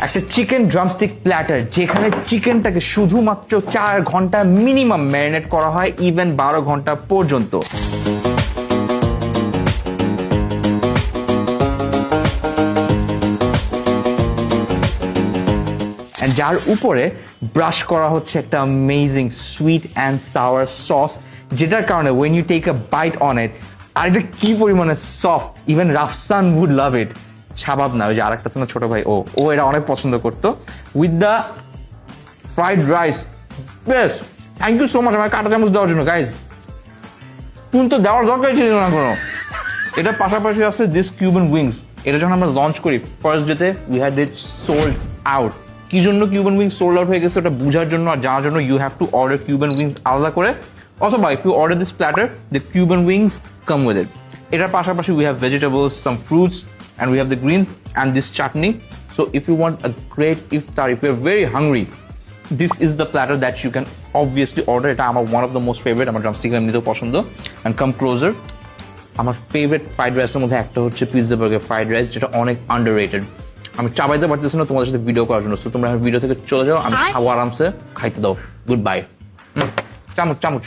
একটা chicken drumstick platter যেখানে চিকেনটাকে শুধুমাত্র 4 ঘন্টা মিনিমাম ম্যারিনেট করা হয়, ইভেন 12 ঘন্টা পর্যন্ত। যার উপরে ব্রাশ করা হচ্ছে একটা amazing sweet and sour sauce, যেটার কারণে when you take a bite on it, আর এটা কি পরিমাণে soft, even Rafsan would love it. Shabab না, ওই যে আরেকটা ছিল ছোট ভাই, ও এটা অনেক পছন্দ করতো। উইথ দ্য ফ্রাইড রাইস, বেশ। থ্যাংক ইউ সো মাচ আমার কাঁটা চামচ দেওয়ার জন্য গাইজ। স্পুন তো দেওয়ার দরকারই ছিল না কোনো। এটার পাশাপাশি আছে দিস কিউবান উইংস। এটা যখন আমরা লঞ্চ করি ফার্স্ট ডেতে, we had it sold out. কি জন্য কিউবান উইংস সোল্ড আউট হয়ে গেছে ওটা বোঝার জন্য আর জানার জন্য you have to order Cuban wings আলাদা করে, অথবা if you order this platter the Cuban wings come with it. এটার পাশাপাশি we have vegetables, some fruits, and we have the greens and this chutney. So if you want a great iftar, if you're very hungry, this is the platter that you can obviously order. It I'm one of the most favorite. আমার drumstick এমনিতেও পছন্দ। And come closer. আমার favourite fried রাইসের মধ্যে একটা হচ্ছে pizza burger fried rice, যেটা অনেক আন্ডাররেটেড। আমি চাবাইতে পারতেছি না তোমাদের সাথে ভিডিও করার জন্য, তো তোমরা ভিডিও থেকে চলে যাও, আমি খাবো আরামসে, খাইতে দাও। Good bye. চামচ চামচ।